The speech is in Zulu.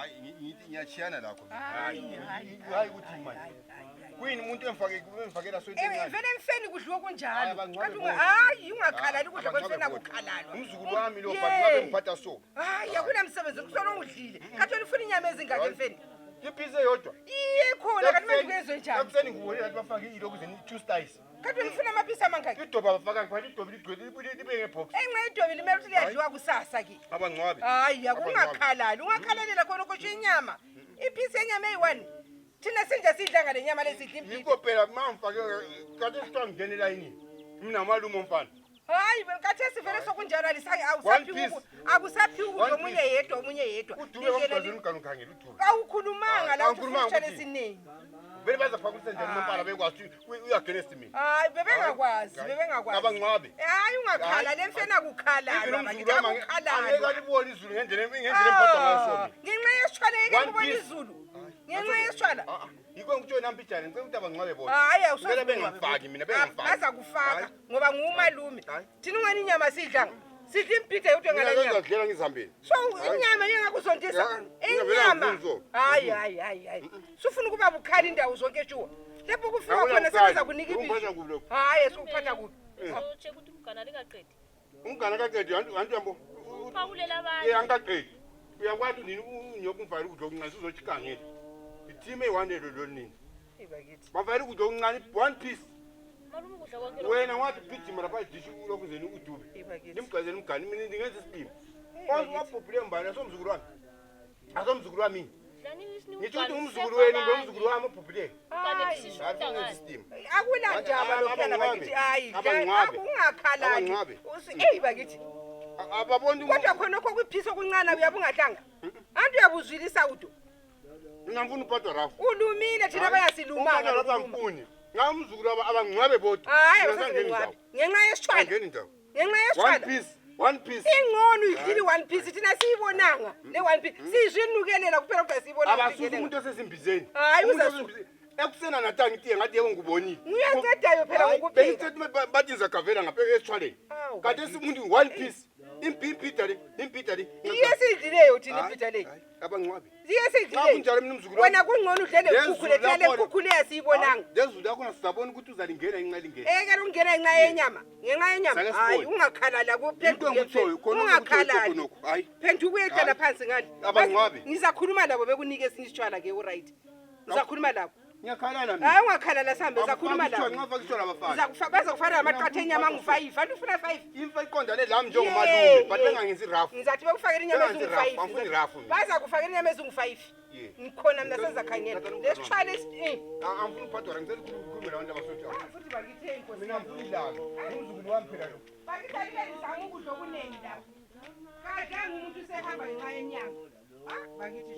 hayi ngithi ngiyachiyana lakho hayi ukuthi manje kuyini umuntu emfakela soyithini vele emfeni kudliwa kunjalo hayi ungakhalali kudla kwemfeni akukhalala umzukulu wami lo but ngabe ngiphatha so hayi akunemsebenzi kusona udlile kathi ufuna inyama ezingaka emfeni iphise yodwa iye khona kanti manje kuyezwe njani akuseni ngibonile ukuthi bafake iloku zeni two styles kathi ufuna amaphisi amangaki idoba bafaka ngiphatha idoba ligcwele libe ngebox enxe idoba limele ukuthi liyadliwa kusasa ke abangcwabe hayi akungakhalali ungakhalalela khona ukho inyama iphisi yenyama eyi1 thina sinje sidla ngale nyama lesidla impilo yiko phela mangifake kathi sitwa ngene layini mina malume umfana hayi kathi sivele sokunjalo alisake akusaphi ukudla omunye yedwa udube ngomfazi umganu khangela udube awukhulumanga la uthi lesiningi vele bazaphakulisa njani umpala bekwazi uyagenest mina hayi bebengakwazi abangcwabe hayi ungakhala lemfena kukhalala angeke alibone izulu ngendlela emphatha ngayo ngenxa yesitshwala yeke kubona izulu ngenxa yesitshwala yiko ngitsho nampijane ngicela ukuthi abangcwabe bona hayi awusele bengangifaki mina bengangifaki baza kufaka ngoba ngumalume thina ungani inyama sidla sidla impitha yodwa ngala nyama ngiyadlela ngizihambeni so inyama yengakuzondisa inyama hayi sufuna ukuba bukhali indawo zonke etshuwa lapho kufika khona sebenza kunika ibisi hayi sokuphatha kubi check ukuthi umgana likaqedi umgana kaqedi antu yambo uphawulela abantu angaqedi uyakwazi nini unyoka umfayile ukudla okuncane uzochikangela ithime ewanelo lo nini ibakithi bafayile ukudla okuncane one piece malume ukudla konke wena wathi gijima lapha idishi lokhu zeni udube nimgqazela umgani mina ndingenza isipimo wabhubhile mbani asomzukulu wami ngithi ukuthi umzukulu wenu ngomzukulu wami obhubhile akulandaba lokhana bakithi hayi ungakhalali bakithi ababoni kodwa khonokho kwiphisa okuncane uyabungadlanga antu uyabuzwilisa udo mina ngifuna uphathwa rafu ulumile thina bayasilumanga ngifuni ngamzukulu abangcwabe bodwa ngenxa yesitshwala one piece ingcono idlile one piece thina siyibonanga le one piece sizwinukelela kuphela kodwa siyibona abasuka umuntu osesimbizeni hayi ekusena natangi tiye ngathi yebo ngubonile uyancedayo phela ngokuphika bathi ngizagavela ngapha esitshwaleni kanti umuntu one piece impita le iye sidlileyo thina impita le abangcwabe iye sidlileyo wena kungcono udlele nkukhu lethele nkukhu leya siyibonanga lezulu yakho nasizabona ukuthi uzalingena inxa lingena eke ungena inxa yenyama hayi ungakhalala ungakhalali phenduka uyehlala phansi ngani abangcwabe ngizakhuluma labo bekunike esinye isitshwala ke uright ngizakhuluma labo ngiyakhalala mina hayi ungakhalala sihambe ngizakhuluma labo bazakufana namaqatha enyama angu5 antu ufuna 5 imfa iqondane lami njengomalume but bengangenzi rafu ngizathi bekufakela inyama angifuni rafu ezingu5 bazakufakela inyama ezingu5 ngikhona mina sezakhangela lesitshwala angifuni uphathwa ngicela ukukhuluma labantu abasotsha futhi bakithe inkosi mina ngifuna idlalo umzukulu wami phela lo bakithe ngizama ukudla okuningi lapha kadla ngumuntu usehamba ngenxa yenyanga bakithi